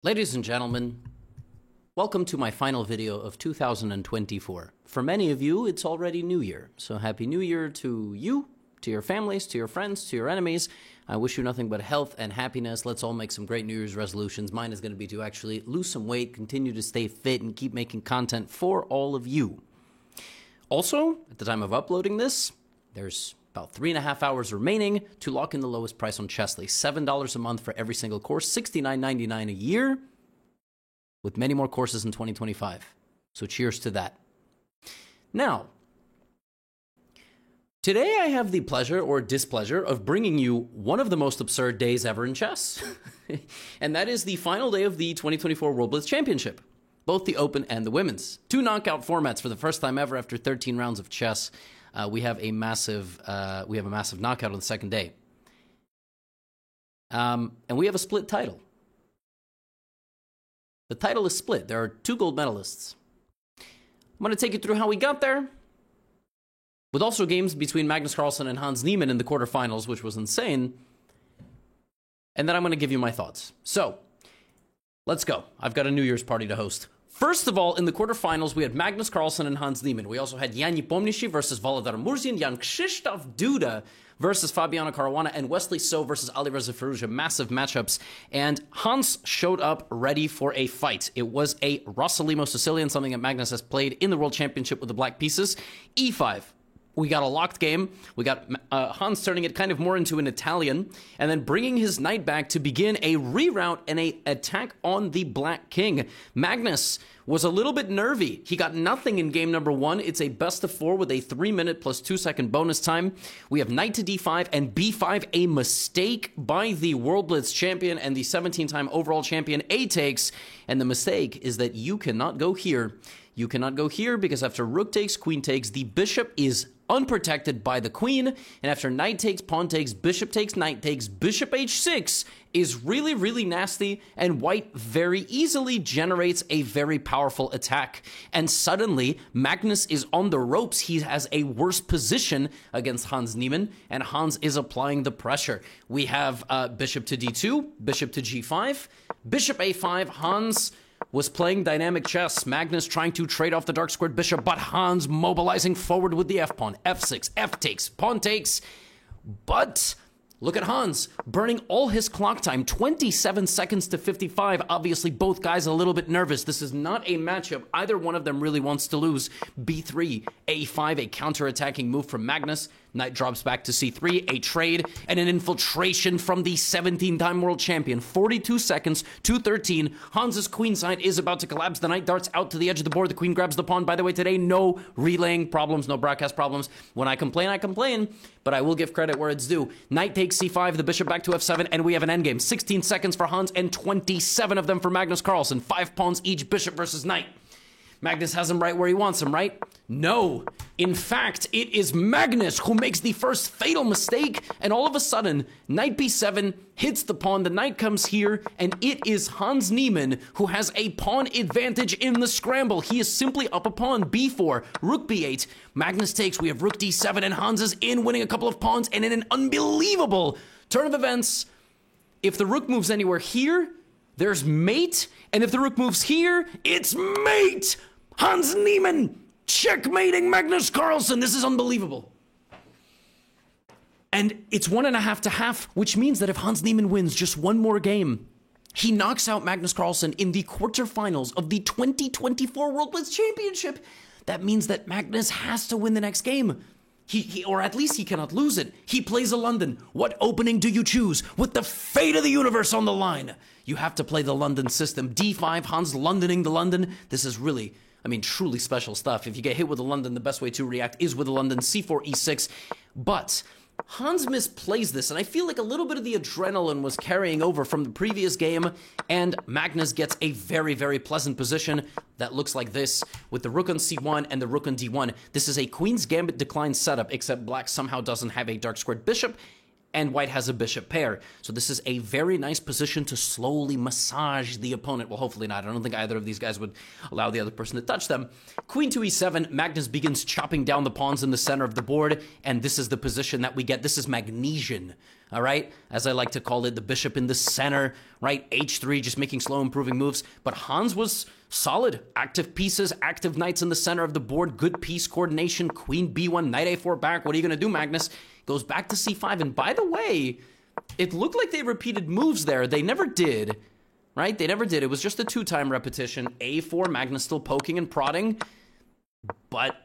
Ladies and gentlemen, welcome to my final video of 2024. For many of you, it's already New Year, so Happy New Year to you, to your families, to your friends, to your enemies. I wish you nothing but health and happiness. Let's all make some great New Year's resolutions. Mine is going to be to actually lose some weight, continue to stay fit, and keep making content for all of you. Also, at the time of uploading this, there's about 3.5 hours remaining to lock in the lowest price on Chessly. $7 a month for every single course, $69.99 a year, with many more courses in 2025. So cheers to that. Now, today I have the pleasure or displeasure of bringing you one of the most absurd days ever in chess. And that is the final day of the 2024 World Blitz Championship, both the Open and the Women's. 2 knockout formats for the first time ever after 13 rounds of chess. We have a massive knockout on the second day. And we have a split title. The title is split. There are 2 gold medalists. I'm going to take you through how we got there, with also games between Magnus Carlsen and Hans Niemann in the quarterfinals, which was insane. And then I'm going to give you my thoughts. So, let's go. I've got a New Year's party to host. First of all, in the quarterfinals, we had Magnus Carlsen and Hans Niemann. We also had Jan Nepomniachtchi versus Volodar Murzin, Jan Krzysztof Duda versus Fabiano Caruana, and Wesley So versus Alireza Firouzja. Massive matchups. And Hans showed up ready for a fight. It was a Rossolimo Sicilian, something that Magnus has played in the World Championship with the Black Pieces. E5. We got a locked game. We got Hans turning it kind of more into an Italian, and then bringing his knight back to begin a reroute and a attack on the Black King. Magnus was a little bit nervy. He got nothing in game number 1. It's a best of 4 with a 3-minute plus 2-second bonus time. We have knight to d5 and b5, a mistake by the World Blitz champion and the 17-time overall champion A takes. And the mistake is that you cannot go here. You cannot go here because after rook takes, queen takes, the bishop is unprotected by the queen, and after knight takes, pawn takes, bishop takes, knight takes, bishop h6 is really, really nasty, and white very easily generates a very powerful attack. And suddenly, Magnus is on the ropes. He has a worse position against Hans Niemann, and Hans is applying the pressure. We have bishop to d2, bishop to g5, bishop a5, Hans was playing dynamic chess. Magnus trying to trade off the dark squared bishop, but Hans mobilizing forward with the f-pawn. f6, f takes, pawn takes. But look at Hans burning all his clock time, 27 seconds to 55. Obviously, both guys a little bit nervous. This is not a matchup either one of them really wants to lose. b3, a5, a counter-attacking move from Magnus. Knight drops back to c3, a trade, and an infiltration from the 17-time world champion. 42 seconds to 13. Hans's queen side is about to collapse. The knight darts out to the edge of the board. The queen grabs the pawn. By the way, today, no relaying problems, no broadcast problems. When I complain, but I will give credit where it's due. Knight takes c5, the bishop back to f7, and we have an endgame. 16 seconds for Hans and 27 of them for Magnus Carlsen. 5 pawns each, bishop versus knight. Magnus has him right where he wants him, right? No. In fact, it is Magnus who makes the first fatal mistake, and all of a sudden, knight b7 hits the pawn, the knight comes here, and it is Hans Niemann who has a pawn advantage in the scramble. He is simply up a pawn, b4, rook b8, Magnus takes, we have rook d7, and Hans is in, winning a couple of pawns, and in an unbelievable turn of events, if the rook moves anywhere here, there's mate, and if the rook moves here, it's mate! Hans Niemann checkmating Magnus Carlsen. This is unbelievable. And it's 1.5 to half, which means that if Hans Niemann wins just one more game, he knocks out Magnus Carlsen in the quarterfinals of the 2024 World Blitz Championship. That means that Magnus has to win the next game. Or at least he cannot lose it. He plays a London. What opening do you choose? With the fate of the universe on the line. You have to play the London system. d5, Hans Londoning the London. This is really, truly special stuff. If you get hit with a London, the best way to react is with a London. c4, e6. But Hans misplays this, and I feel like a little bit of the adrenaline was carrying over from the previous game, and Magnus gets a very, very pleasant position that looks like this, with the rook on c1 and the rook on d1. This is a Queen's Gambit decline setup, except black somehow doesn't have a dark squared bishop, and white has a bishop pair. So this is a very nice position to slowly massage the opponent. Well, hopefully not. I don't think either of these guys would allow the other person to touch them. Queen to e7, Magnus begins chopping down the pawns in the center of the board, and this is the position that we get. This is Magnesian, all right? As I like to call it, the bishop in the center, right? h3, just making slow improving moves. But Hans was solid. Active pieces, active knights in the center of the board, good piece coordination, queen b1, knight a4 back. What are you going to do, Magnus? Goes back to c5, and by the way, it looked like they repeated moves there. They never did, right? They never did. It was just a 2-time repetition. a4, Magnus still poking and prodding, but,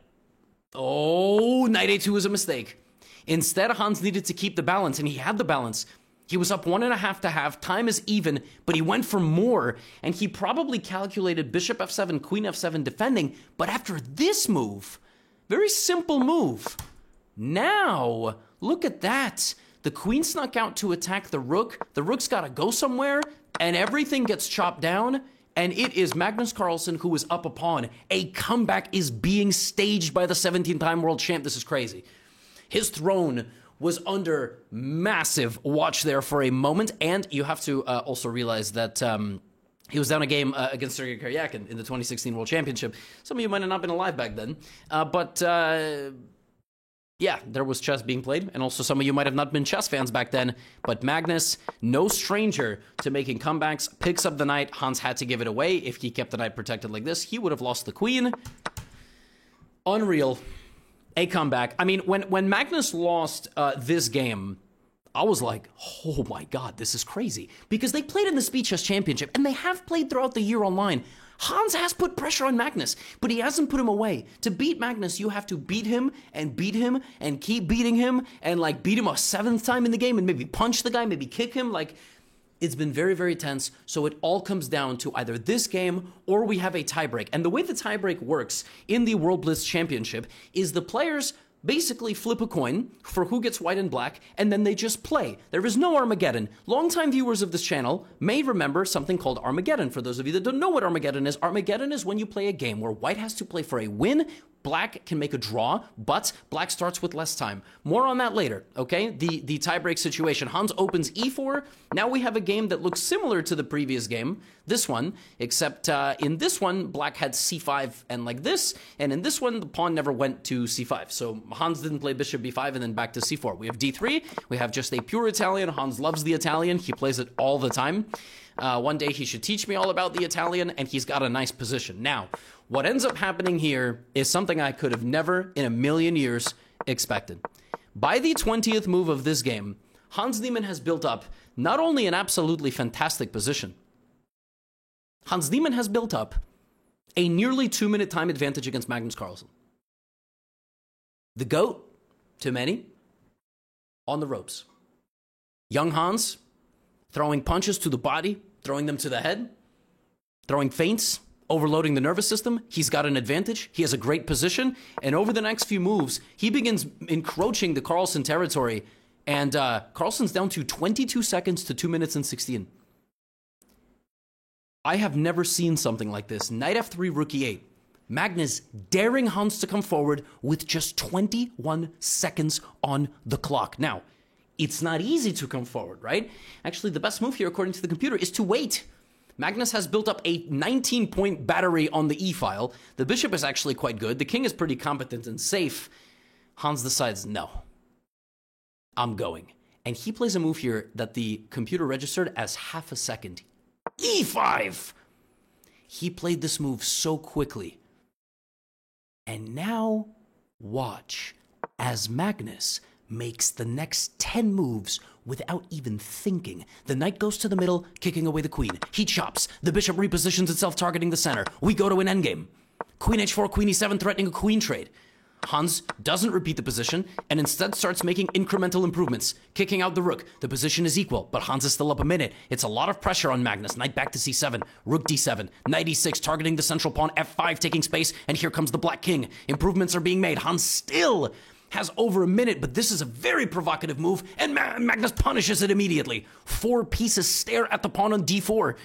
oh, knight a2 is a mistake. Instead, Hans needed to keep the balance, and he had the balance. He was up 1.5 to half, time is even, but he went for more, and he probably calculated bishop f7, queen f7 defending, but after this move, very simple move, now, look at that. The queen snuck out to attack the rook. The rook's got to go somewhere, and everything gets chopped down, and it is Magnus Carlsen who is up a pawn. A comeback is being staged by the 17-time world champ. This is crazy. His throne was under massive watch there for a moment, and you have to also realize that he was down a game against Sergei Karyakin in the 2016 World Championship. Some of you might have not been alive back then, but yeah, there was chess being played, and also some of you might have not been chess fans back then, but Magnus, no stranger to making comebacks, picks up the knight. Hans had to give it away. If he kept the knight protected like this, he would have lost the queen. Unreal. A comeback. I mean, when Magnus lost this game, I was like, oh my god, this is crazy. Because they played in the Speed Chess Championship, and they have played throughout the year online. Hans has put pressure on Magnus, but he hasn't put him away. To beat Magnus, you have to beat him and keep beating him and like beat him a 7th time in the game and maybe punch the guy, maybe kick him. Like, it's been very, very tense. So it all comes down to either this game or we have a tiebreak. And the way the tiebreak works in the World Blitz Championship is the players basically flip a coin for who gets white and black, and then they just play. There is no Armageddon. Longtime viewers of this channel may remember something called Armageddon. For those of you that don't know what Armageddon is when you play a game where white has to play for a win, black can make a draw, but black starts with less time. More on that later, okay? The tiebreak situation. Hans opens e4. Now we have a game that looks similar to the previous game, this one, except in this one, black had c5 and like this, and in this one, the pawn never went to c5. So Hans didn't play bishop b5 and then back to c4. We have d3. We have just a pure Italian. Hans loves the Italian. He plays it all the time. One day he should teach me all about the Italian, and he's got a nice position. Now, what ends up happening here is something I could have never in a million years expected. By the 20th move of this game, Hans Niemann has built up not only an absolutely fantastic position, Hans Niemann has built up a nearly 2-minute time advantage against Magnus Carlsen. The GOAT, to many, on the ropes. Young Hans, throwing punches to the body, throwing them to the head, throwing feints, overloading the nervous system. He's got an advantage. He has a great position. And over the next few moves, he begins encroaching the Carlsen territory. And Carlsen's down to 22 seconds to 2 minutes and 16. I have never seen something like this. Knight f3, rook e8. Magnus daring Hans to come forward with just 21 seconds on the clock. Now, it's not easy to come forward, right? Actually, the best move here, according to the computer, is to wait. Magnus has built up a 19-point battery on the e-file. The bishop is actually quite good. The king is pretty competent and safe. Hans decides, no, I'm going. And he plays a move here that the computer registered as half a second. e5! He played this move so quickly. And now, watch as Magnus makes the next 10 moves without even thinking. The knight goes to the middle, kicking away the queen. He chops. The bishop repositions itself, targeting the center. We go to an endgame. Queen h4, queen e7, threatening a queen trade. Hans doesn't repeat the position and instead starts making incremental improvements, kicking out the rook. The position is equal, but Hans is still up a minute. It's a lot of pressure on Magnus. Knight back to c7, rook d7, knight e6, targeting the central pawn, f5, taking space, and here comes the black king. Improvements are being made. Hans still has over a minute, but this is a very provocative move, and Magnus punishes it immediately. 4 pieces stare at the pawn on d4.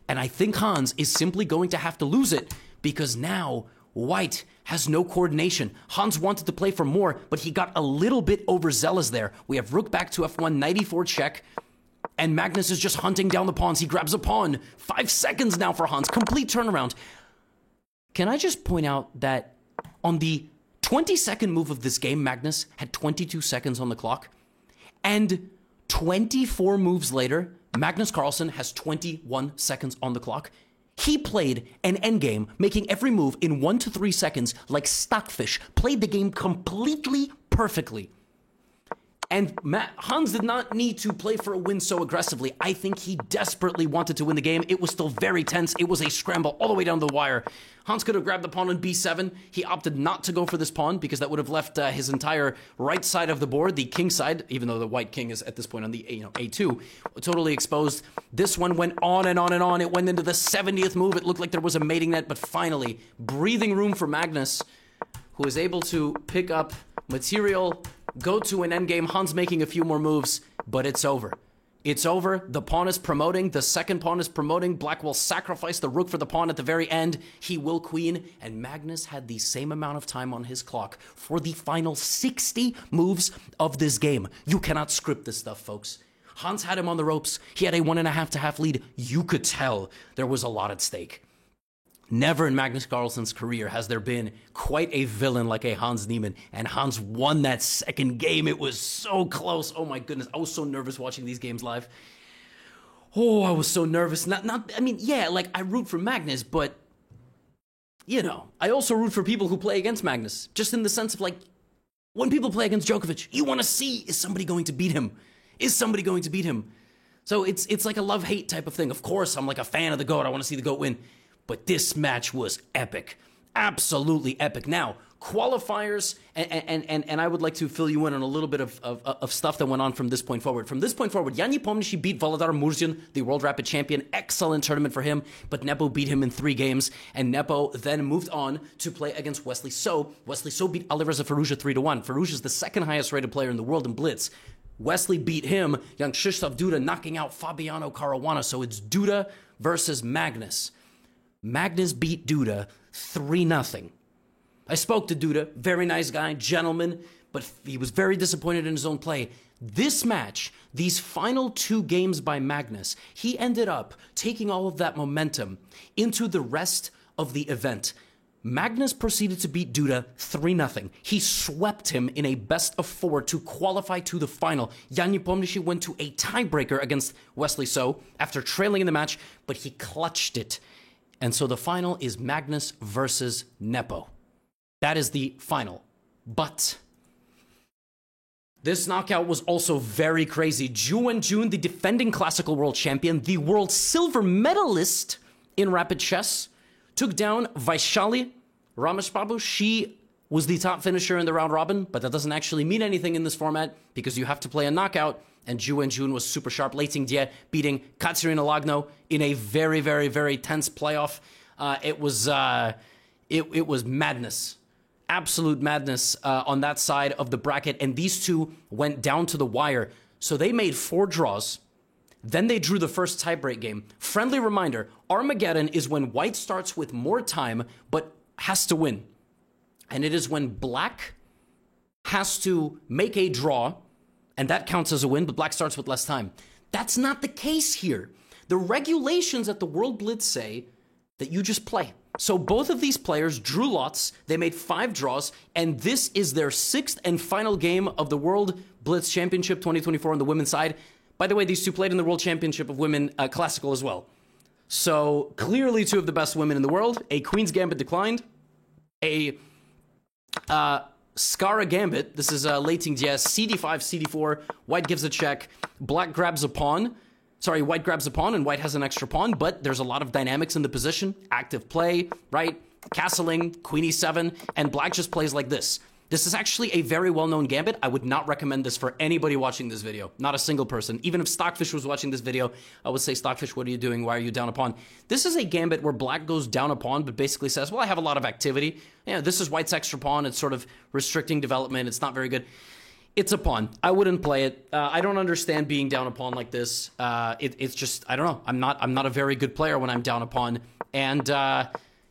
And I think Hans is simply going to have to lose it, because now White has no coordination. Hans wanted to play for more, but he got a little bit overzealous there. We have rook back to f1, 94 check, and Magnus is just hunting down the pawns. He grabs a pawn. 5 seconds now for Hans. Complete turnaround. Can I just point out that on the 22nd move of this game, Magnus had 22 seconds on the clock, and 24 moves later, Magnus Carlsen has 21 seconds on the clock. He played an endgame, making every move in 1 to 3 seconds like Stockfish, played the game completely perfectly. And Hans did not need to play for a win so aggressively. I think he desperately wanted to win the game. It was still very tense. It was a scramble all the way down the wire. Hans could have grabbed the pawn on b7. He opted not to go for this pawn because that would have left his entire right side of the board, the king side, even though the white king is at this point on the a2, totally exposed. This one went on and on and on. It went into the 70th move. It looked like there was a mating net, but finally, breathing room for Magnus, who is able to pick up material, go to an endgame. Hans making a few more moves, but it's over. It's over. The pawn is promoting. The second pawn is promoting. Black will sacrifice the rook for the pawn at the very end. He will queen. And Magnus had the same amount of time on his clock for the final 60 moves of this game. You cannot script this stuff, folks. Hans had him on the ropes. He had a 1.5 to half lead. You could tell there was a lot at stake. Never in Magnus Carlsen's career has there been quite a villain like a Hans Niemann, and Hans won that second game. It was so close. Oh my goodness, I was so nervous watching these games live. Oh, I was so nervous. I root for Magnus, but, I also root for people who play against Magnus, just in the sense of, when people play against Djokovic, you want to see, is somebody going to beat him? Is somebody going to beat him? So it's like a love-hate type of thing. Of course, I'm like a fan of the GOAT. I want to see the GOAT win. But this match was epic. Absolutely epic. Now, qualifiers, and I would like to fill you in on a little bit of stuff that went on from this point forward. From this point forward, Jan Nepomniachtchi beat Volodar Murzin, the World Rapid Champion. Excellent tournament for him, but Nepo beat him in 3 games, and Nepo then moved on to play against Wesley So. Wesley So beat Alireza Firouzja 3-1. Firouzja is the second highest rated player in the world in Blitz. Wesley beat him, young Krzysztof Duda knocking out Fabiano Caruana, so it's Duda versus Magnus. Magnus beat Duda 3-0. I spoke to Duda, very nice guy, gentleman, but he was very disappointed in his own play. This match, these final 2 games by Magnus, he ended up taking all of that momentum into the rest of the event. Magnus proceeded to beat Duda 3-0. He swept him in a best of 4 to qualify to the final. Jan Nepomniachtchi went to a tiebreaker against Wesley So after trailing in the match, but he clutched it. And so the final is Magnus versus Nepo. That is the final. But this knockout was also very crazy. Ju Wenjun, the defending classical world champion, the world silver medalist in rapid chess, took down Vaishali Rameshbabu. She was the top finisher in the round robin, but that doesn't actually mean anything in this format because you have to play a knockout. And Ju Wenjun was super sharp. Lei Ting-die beating Katerina Lagno in a very, very, very tense playoff. It was madness. Absolute madness on that side of the bracket. And these two went down to the wire. So they made 4 draws. Then they drew the first tiebreak game. Friendly reminder, Armageddon is when white starts with more time, but has to win. And it is when black has to make a draw, and that counts as a win, but black starts with less time. That's not the case here. The regulations at the World Blitz say that you just play. So both of these players drew lots, they made 5 draws, and this is their 6th and final game of the World Blitz Championship 2024 on the women's side. By the way, these two played in the World Championship of Women Classical as well. So clearly 2 of the best women in the world. A Queen's Gambit declined. A Skara Gambit. This is Lei Ting-die, CD5, CD4. White gives a check. Black grabs a pawn. Sorry, white grabs a pawn and white has an extra pawn, but there's a lot of dynamics in the position. Active play, right? Castling, Queen e7, and black just plays like this. This is actually a very well-known gambit. I would not recommend this for anybody watching this video. Not a single person. Even if Stockfish was watching this video, I would say, Stockfish, what are you doing? Why are you down a pawn? This is a gambit where black goes down a pawn, but basically says, well, I have a lot of activity. Yeah, this is white's extra pawn. It's sort of restricting development. It's not very good. It's a pawn. I wouldn't play it. I don't understand being down a pawn like this. It's just, I don't know. I'm not a very good player when I'm down a pawn. And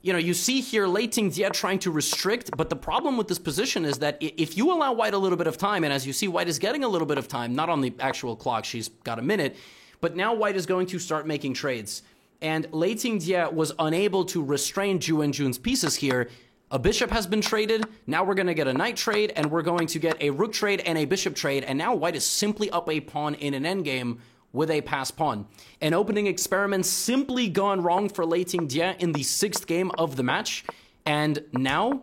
you see here Lei Tingjie trying to restrict, but the problem with this position is that if you allow White a little bit of time, and as you see, White is getting a little bit of time, not on the actual clock, she's got a minute, but now White is going to start making trades. And Lei Tingjie was unable to restrain Zhu Wenjun's pieces here. A bishop has been traded, now we're going to get a knight trade, and we're going to get a rook trade and a bishop trade, and now White is simply up a pawn in an endgame with a pass pawn. An opening experiment simply gone wrong for Lei Tingjie in the 6th game of the match, and now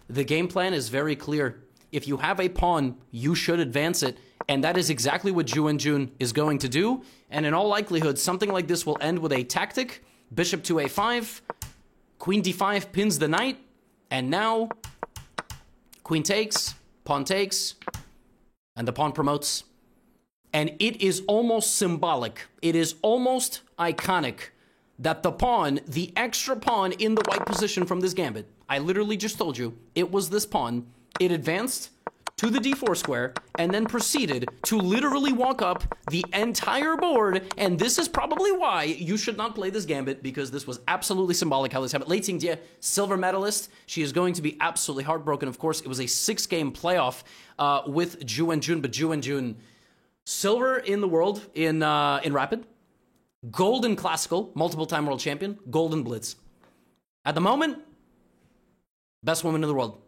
the game plan is very clear. If you have a pawn, you should advance it, and that is exactly what Zhu Wenjun is going to do, and in all likelihood, something like this will end with a tactic, bishop to a5, queen d5 pins the knight, and now, queen takes, pawn takes, and the pawn promotes. And it is almost symbolic. It is almost iconic that the pawn, the extra pawn in the white position from this gambit, I literally just told you, it was this pawn. It advanced to the d4 square and then proceeded to literally walk up the entire board. And this is probably why you should not play this gambit, because this was absolutely symbolic how this happened. Lei Tingjie, silver medalist. She is going to be absolutely heartbroken. Of course, it was a 6-game playoff with Zhu Wenjun, but Zhu Wenjun, silver in the world in Rapid, gold in Classical, multiple-time world champion, gold in Blitz. At the moment, best woman in the world.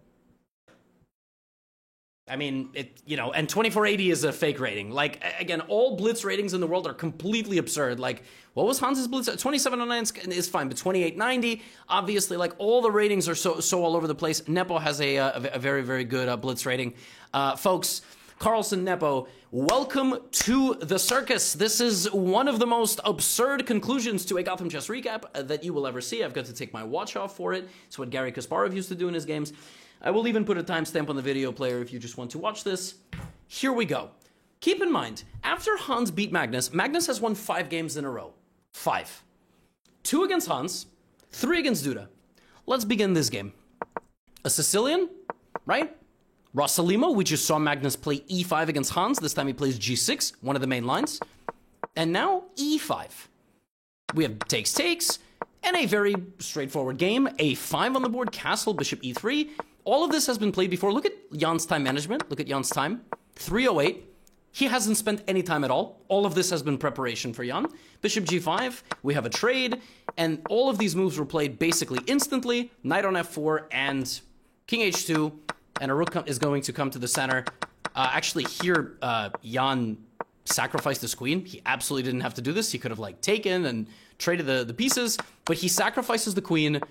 I mean, and 2480 is a fake rating. Like, again, all Blitz ratings in the world are completely absurd. Like, what was Hans's Blitz? 2709 is fine, but 2890, obviously, like, all the ratings are so all over the place. Nepo has a very, very good Blitz rating. Folks, Carlsen, Nepo, welcome to the circus. This is one of the most absurd conclusions to a Gotham Chess recap that you will ever see. I've got to take my watch off for it. It's what Gary Kasparov used to do in his games. I will even put a timestamp on the video player if you just want to watch this. Here we go. Keep in mind, after Hans beat Magnus, Magnus has won 5 games in a row. 5. 2 against Hans, 3 against Duda. Let's begin this game. A Sicilian, right? Rossalimo, we just saw Magnus play e5 against Hans. This time he plays g6, one of the main lines. And now e5. We have takes, and a very straightforward game. a5 on the board, castle, bishop e3. All of this has been played before. Look at Jan's time management. Look at Jan's time. 308. He hasn't spent any time at all. All of this has been preparation for Jan. Bishop g5. We have a trade. And all of these moves were played basically instantly. Knight on f4 and king h2. And a rook is going to come to the center. Actually, here, Jan sacrificed his queen. He absolutely didn't have to do this. He could have, like, taken and traded the pieces. But he sacrifices the queen,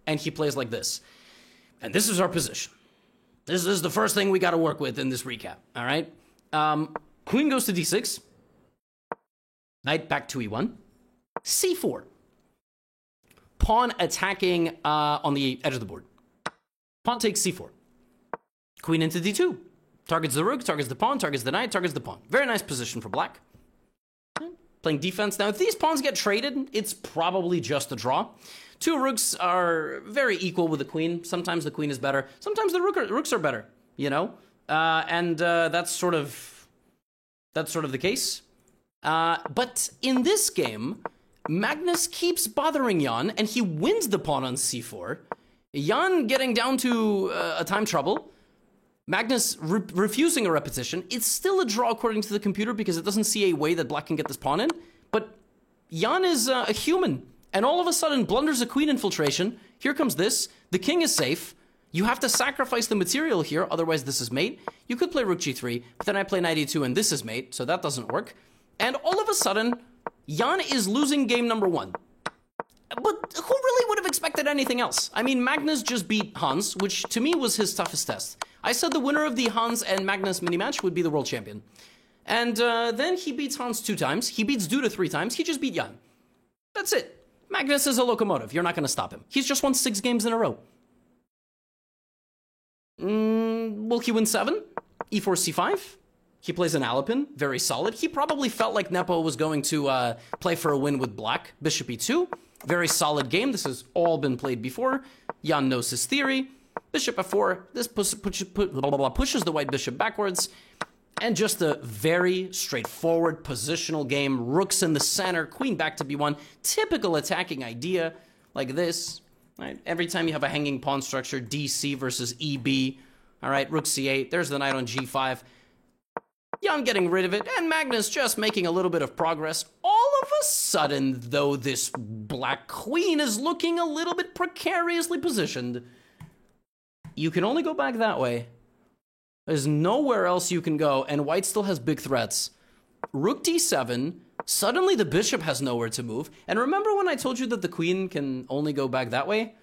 and he plays like this. And this is our position. This is the first thing we got to work with in this recap, all right? Queen goes to d6. Knight back to e1. c4. Pawn attacking on the edge of the board. Pawn takes c4. Queen into d2. Targets the rook, targets the pawn, targets the knight, targets the pawn. Very nice position for black. Playing defense. Now, if these pawns get traded, it's probably just a draw. 2 rooks are very equal with the queen. Sometimes the queen is better. Sometimes the rooks are better, and that's sort of the case. But in this game, Magnus keeps bothering Jan, and he wins the pawn on c4. Jan getting down to a time trouble. Magnus refusing a repetition. It's still a draw according to the computer because it doesn't see a way that black can get this pawn in. But Jan is a human, and all of a sudden blunders a queen infiltration. Here comes this. The king is safe. You have to sacrifice the material here, otherwise this is mate. You could play rook g3, but then I play knight e2 and this is mate, so that doesn't work. And all of a sudden, Jan is losing game number 1. But who really would have expected anything else? I mean, Magnus just beat Hans, which to me was his toughest test. I said the winner of the Hans and Magnus mini-match would be the world champion. And then he beats Hans 2 times. He beats Duda 3 times. He just beat Jan. That's it. Magnus is a locomotive. You're not going to stop him. He's just won 6 games in a row. Will he win 7? e4, c5. He plays an Alapin. Very solid. He probably felt like Nepo was going to play for a win with black. Bishop e2. Very solid game. This has all been played before. Jan knows his theory. Bishop f4. This pushes the white bishop backwards. And just a very straightforward positional game. Rooks in the center. Queen back to b1. Typical attacking idea like this. Right? Every time you have a hanging pawn structure, DC versus EB, all right, rook c8, there's the knight on g5. Jan getting rid of it, and Magnus just making a little bit of progress. All of a sudden, though, this black queen is looking a little bit precariously positioned. You can only go back that way. There's nowhere else you can go, and white still has big threats. Rook d7, suddenly the bishop has nowhere to move. And remember when I told you that the queen can only go back that way?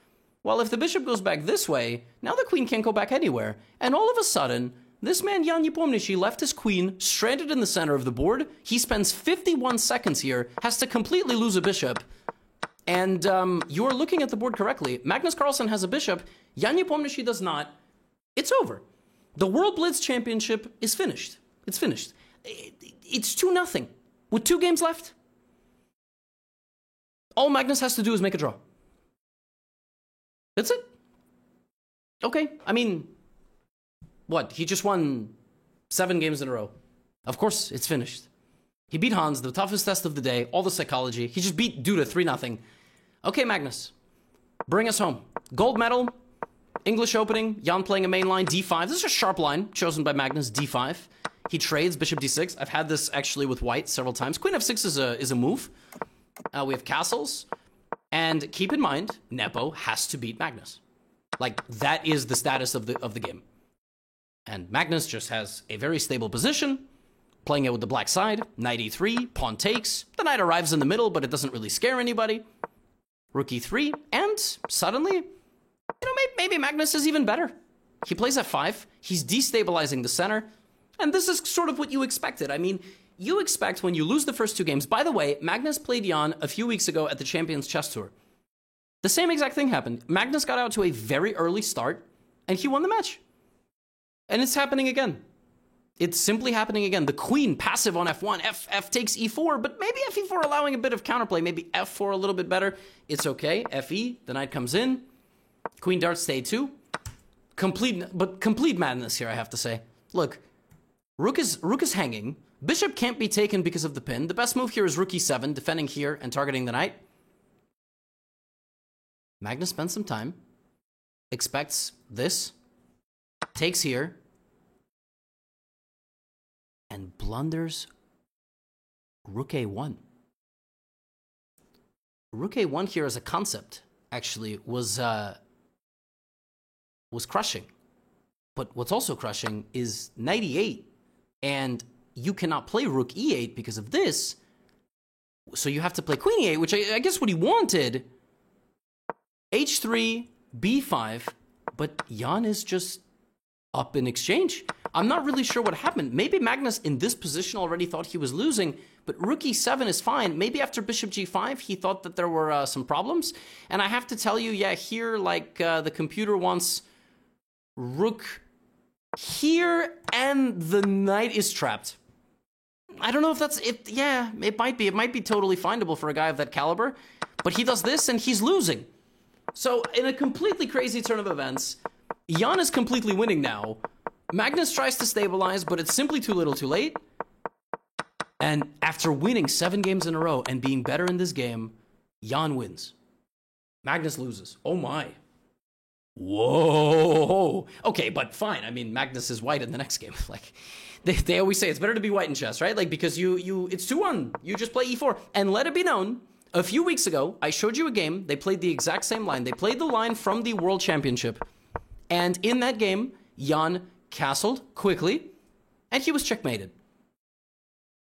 Well, if the bishop goes back this way, now the queen can't go back anywhere. And all of a sudden, this man, Jan Nepomniachtchi, left his queen stranded in the center of the board. He spends 51 seconds here, has to completely lose a bishop. And you're looking at the board correctly. Magnus Carlsen has a bishop. Jan Nepomniachtchi does not. It's over. The World Blitz Championship is finished. It's finished. It's 2-0 with 2 games left. All Magnus has to do is make a draw. That's it. Okay, I mean... What? He just won 7 games in a row. Of course, it's finished. He beat Hans, the toughest test of the day, all the psychology. He just beat Duda 3-0. Okay, Magnus, bring us home. Gold medal, English opening, Jan playing a main line, d5. This is a sharp line chosen by Magnus, d5. He trades bishop d6. I've had this actually with white several times. Queen f6 is a move. We have castles. And keep in mind, Nepo has to beat Magnus. Like, that is the status of the game. And Magnus just has a very stable position, playing it with the black side. Knight e3, pawn takes. The knight arrives in the middle, but it doesn't really scare anybody. Rook e3, and suddenly, you know, maybe Magnus is even better. He plays f5, he's destabilizing the center, and this is sort of what you expected. I mean, you expect when you lose the first 2 games. By the way, Magnus played Jan a few weeks ago at the Champions Chess Tour. The same exact thing happened. Magnus got out to a very early start, and he won the match. And it's happening again. It's simply happening again. The queen passive on f1, f takes e4, but maybe fe4 allowing a bit of counterplay, maybe f4 a little bit better. It's okay. Fe, the knight comes in. Queen darts to a2. Complete madness here, I have to say. Look, rook is hanging. Bishop can't be taken because of the pin. The best move here is rook e7, defending here and targeting the knight. Magnus spends some time, expects this, takes here, and blunders rook a1. Rook a1 here as a concept actually was crushing. But what's also crushing is knight e8, and you cannot play rook e8 because of this. So you have to play queen e8, which I guess what he wanted. h3, b5, but Jan is just up in exchange. I'm not really sure what happened. Maybe Magnus in this position already thought he was losing, but rook e7 is fine. Maybe after bishop g5, he thought that there were some problems. And I have to tell you, yeah, here, like, the computer wants rook here, and the knight is trapped. I don't know if that's it. Yeah, it might be. It might be totally findable for a guy of that caliber. But he does this, and he's losing. So, in a completely crazy turn of events, Jan is completely winning now. Magnus tries to stabilize, but it's simply too little too late. And after winning 7 games in a row and being better in this game, Jan wins. Magnus loses. Oh my. Whoa. Okay, but fine. I mean, Magnus is white in the next game. Like, they always say it's better to be white in chess, right? Like, because it's 2-1. You just play e4. And let it be known, a few weeks ago, I showed you a game. They played the exact same line. They played the line from the World Championship. And in that game, Jan castled quickly, and he was checkmated.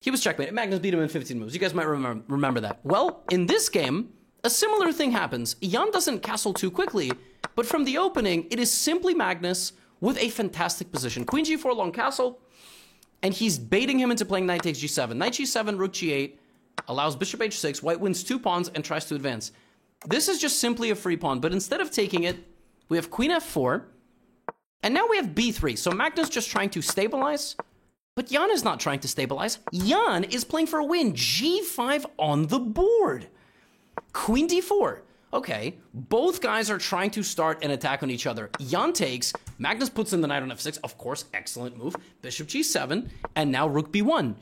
He was checkmated. Magnus beat him in 15 moves. You guys might remember that. Well, in this game, a similar thing happens. Jan doesn't castle too quickly, but from the opening, it is simply Magnus with a fantastic position. Queen g4, long castle, and he's baiting him into playing knight takes g7. Knight g7, rook g8, allows bishop h6, white wins 2 pawns and tries to advance. This is just simply a free pawn, but instead of taking it, we have queen f4, and now we have b3. So Magnus just trying to stabilize, but Jan is not trying to stabilize. Jan is playing for a win. g5 on the board. Queen d4. Okay, both guys are trying to start an attack on each other. Jan takes, Magnus puts in the knight on f6, of course, excellent move. Bishop g7, and now rook b1.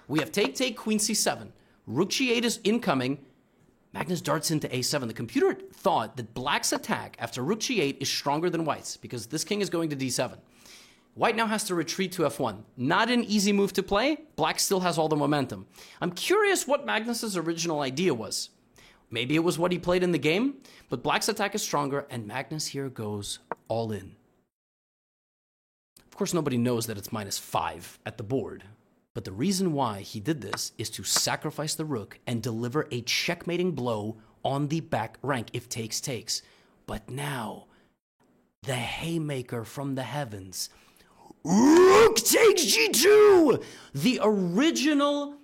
We have take, queen c7. Rook g8 is incoming. Magnus darts into a7. The computer thought that black's attack after rook g8 is stronger than white's because this king is going to d7. White now has to retreat to f1. Not an easy move to play. Black still has all the momentum. I'm curious what Magnus's original idea was. Maybe it was what he played in the game, but black's attack is stronger, and Magnus here goes all in. Of course, nobody knows that it's -5 at the board, but the reason why he did this is to sacrifice the rook and deliver a checkmating blow on the back rank if takes takes. But now, the haymaker from the heavens. Rook takes g2! The original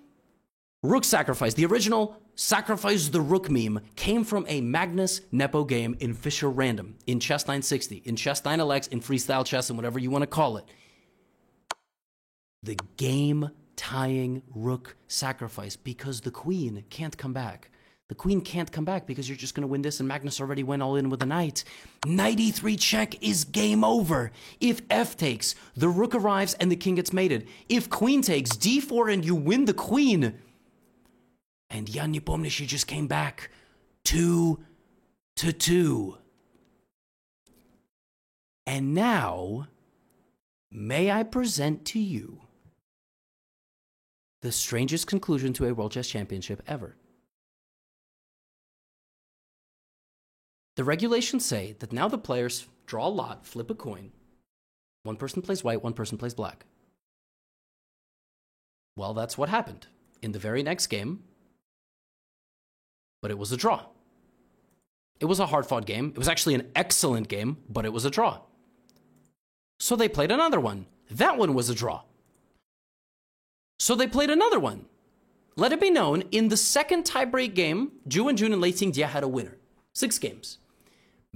rook sacrifice, the original sacrifice the rook meme came from a Magnus Nepo game in Fisher Random, in Chess 960, in Chess 9LX, in Freestyle Chess, and whatever you want to call it. The game-tying rook sacrifice because the queen can't come back. The queen can't come back because you're just going to win this, and Magnus already went all in with the knight. Knight e3 check is game over. If f takes, the rook arrives and the king gets mated. If queen takes, d4 and you win the queen. And Jan Nepomniachtchi just came back 2-2. And now, may I present to you the strangest conclusion to a World Chess Championship ever. The regulations say that now the players draw a lot, flip a coin. One person plays white, one person plays black. Well, that's what happened in the very next game, but it was a draw. It was a hard-fought game. It was actually an excellent game, but it was a draw. So they played another one. That one was a draw. So they played another one. Let it be known, in the second tiebreak game, Zhu Wenjun and Lei Qingjie had a winner. 6 games.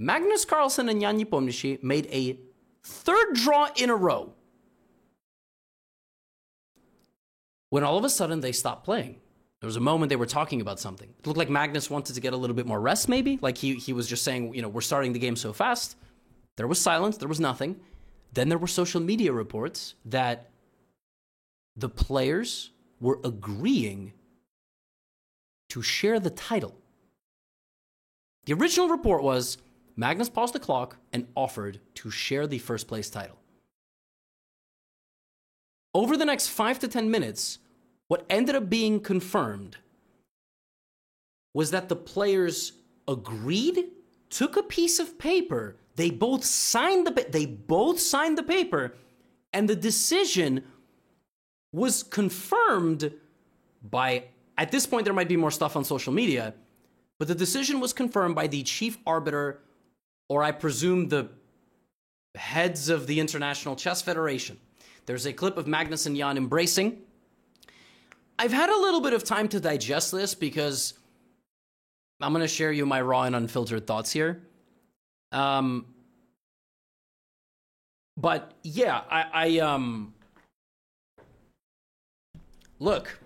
Magnus Carlsen and Jan Nepomniachtchi made a third draw in a row. When all of a sudden they stopped playing. There was a moment they were talking about something. It looked like Magnus wanted to get a little bit more rest, maybe. Like he was just saying, you know, we're starting the game so fast. There was silence. There was nothing. Then there were social media reports that the players were agreeing to share the title. The original report was Magnus paused the clock and offered to share the first place title. Over the next 5 to 10 minutes, what ended up being confirmed was that the players agreed, took a piece of paper, they both signed the paper, and the decision was confirmed by, at this point there might be more stuff on social media, but the decision was confirmed by the chief arbiter, or I presume the heads of the International Chess Federation. There's a clip of Magnus and Jan embracing. I've had a little bit of time to digest this because I'm going to share you my raw and unfiltered thoughts here. But yeah, I look,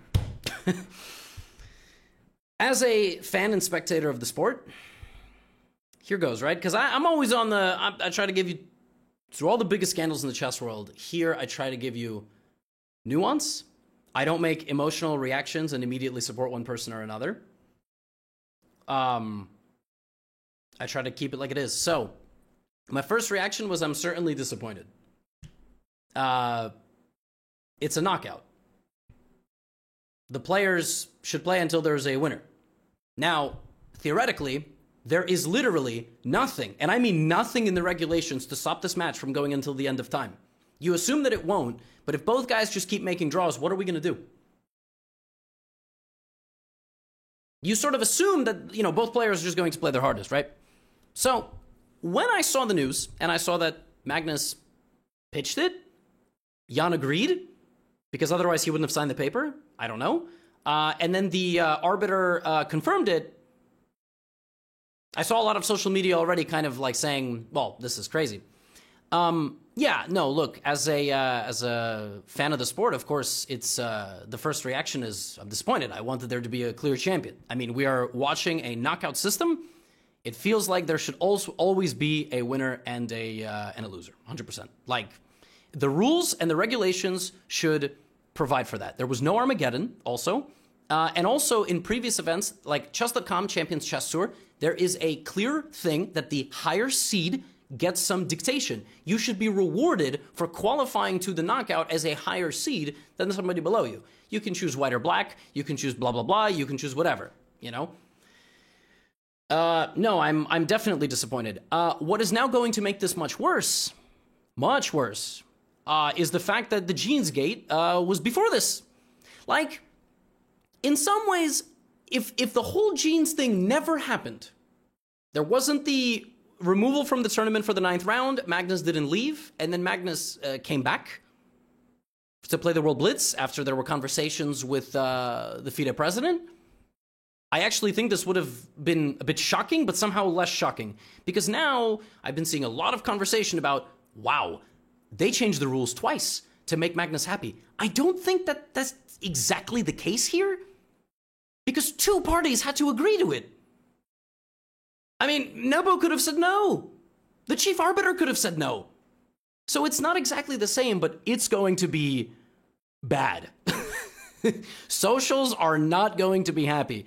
as a fan and spectator of the sport, here goes, right? Because I'm always on I try to give you, through all the biggest scandals in the chess world, here I try to give you nuance. I don't make emotional reactions and immediately support one person or another. I try to keep it like it is. So, my first reaction was I'm certainly disappointed. It's a knockout. The players should play until there's a winner. Now, theoretically, there is literally nothing, and I mean nothing in the regulations to stop this match from going until the end of time. You assume that it won't, but if both guys just keep making draws, what are we going to do? You sort of assume that, you know, both players are just going to play their hardest, right? So, when I saw the news, and I saw that Magnus pitched it, Jan agreed, because otherwise he wouldn't have signed the paper. I don't know. And then the arbiter confirmed it. I saw a lot of social media already kind of like saying, well, this is crazy. Yeah, no, look, as a fan of the sport, of course, it's the first reaction is I'm disappointed. I wanted there to be a clear champion. I mean, we are watching a knockout system. It feels like there should also always be a winner and a loser, 100%. Like, the rules and the regulations should provide for that. There was no Armageddon, also. And also in previous events, like Chess.com Champions Chess Tour, there is a clear thing that the higher seed gets some dictation. You should be rewarded for qualifying to the knockout as a higher seed than somebody below you. You can choose white or black, you can choose blah, blah, blah, you can choose whatever, you know? No, I'm definitely disappointed. What is now going to make this much worse, is the fact that the Genes Gate was before this. Like, in some ways, if the whole Genes thing never happened, there wasn't the removal from the tournament for the 9th round, Magnus didn't leave, and then Magnus came back to play the World Blitz after there were conversations with the FIDE president, I actually think this would have been a bit shocking, but somehow less shocking. Because now I've been seeing a lot of conversation about, wow, they changed the rules twice to make Magnus happy. I don't think that that's exactly the case here, because 2 parties had to agree to it. I mean, Nebo could have said no. The chief arbiter could have said no. So it's not exactly the same, but it's going to be bad. Socials are not going to be happy.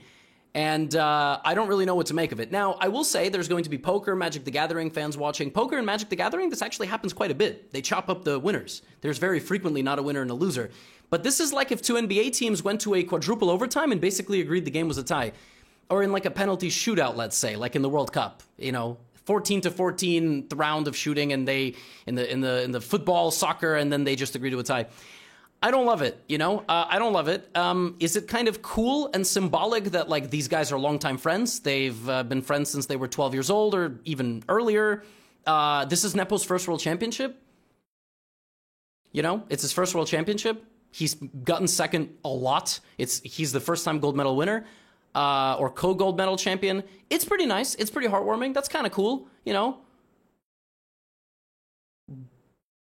And I don't really know what to make of it. Now, I will say there's going to be poker, Magic the Gathering fans watching. Poker and Magic the Gathering, this actually happens quite a bit. They chop up the winners. There's very frequently not a winner and a loser. But this is like if 2 NBA teams went to a quadruple overtime and basically agreed the game was a tie. Or in like a penalty shootout, let's say, like in the World Cup, you know, 14-14 round of shooting, and they in the football, soccer, and then they just agree to a tie. I don't love it, you know? I don't love it. Is it kind of cool and symbolic that, like, these guys are longtime friends? They've been friends since they were 12 years old or even earlier. This is Nepo's first world championship. You know, it's his first world championship. He's gotten second a lot. He's the first-time gold medal winner or co-gold medal champion. It's pretty nice. It's pretty heartwarming. That's kind of cool, you know?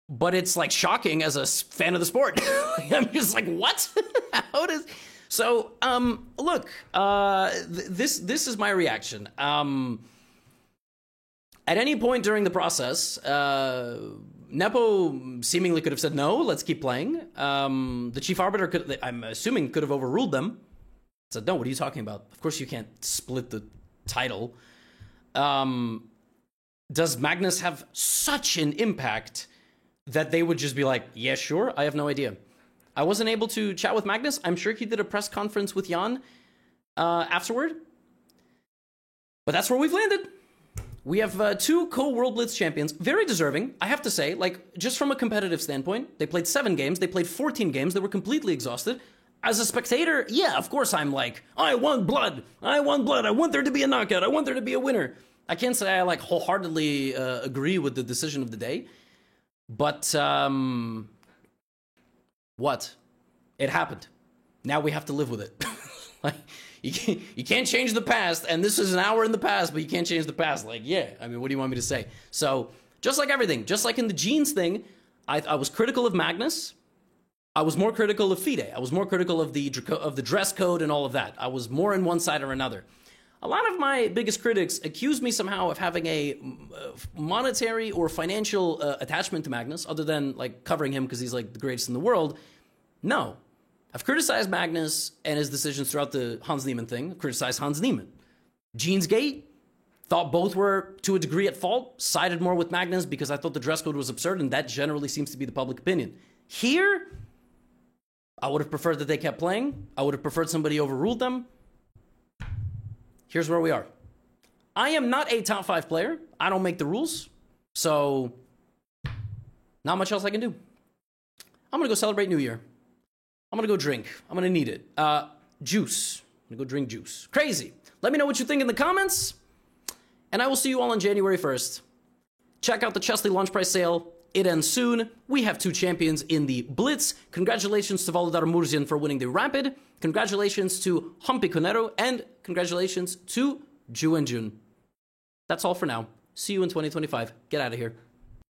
But it's like shocking as a fan of the sport. I'm just like, what? How does? So, look, this is my reaction. At any point during the process, Nepo seemingly could have said no. Let's keep playing. The chief arbiter could, I'm assuming, could have overruled them. Said no. What are you talking about? Of course, you can't split the title. Does Magnus have such an impact that they would just be like, yeah, sure, I have no idea. I wasn't able to chat with Magnus. I'm sure he did a press conference with Jan afterward. But that's where we've landed. We have 2 co-World Blitz champions, very deserving, I have to say, like, just from a competitive standpoint. They played 7 games, they played 14 games, they were completely exhausted. As a spectator, yeah, of course I'm like, I want blood, I want there to be a knockout, I want there to be a winner. I can't say I, like, wholeheartedly agree with the decision of the day. But, what? It happened. Now we have to live with it. Like, you can't change the past, and this is an hour in the past, but you can't change the past. Like, yeah, I mean, what do you want me to say? So, just like everything, just like in the Genes thing, I was critical of Magnus. I was more critical of FIDE. I was more critical of the dress code and all of that. I was more on one side or another. A lot of my biggest critics accuse me somehow of having a monetary or financial attachment to Magnus, other than like covering him because he's like the greatest in the world. No. I've criticized Magnus and his decisions throughout the Hans Niemann thing. I've criticized Hans Niemann. Genes Gate, thought both were to a degree at fault, sided more with Magnus because I thought the dress code was absurd, and that generally seems to be the public opinion. Here, I would have preferred that they kept playing. I would have preferred somebody overruled them. Here's where we are. I am not a top 5 player. I don't make the rules. So, not much else I can do. I'm going to go celebrate New Year. I'm going to go drink. I'm going to need it. Juice. I'm going to go drink juice. Crazy. Let me know what you think in the comments. And I will see you all on January 1st. Check out the Chesney launch price sale. It ends soon. We have 2 champions in the Blitz. Congratulations to Volodar Murzian for winning the Rapid. Congratulations to Humpy Conero. And congratulations to Ju and Jun. That's all for now. See you in 2025. Get out of here.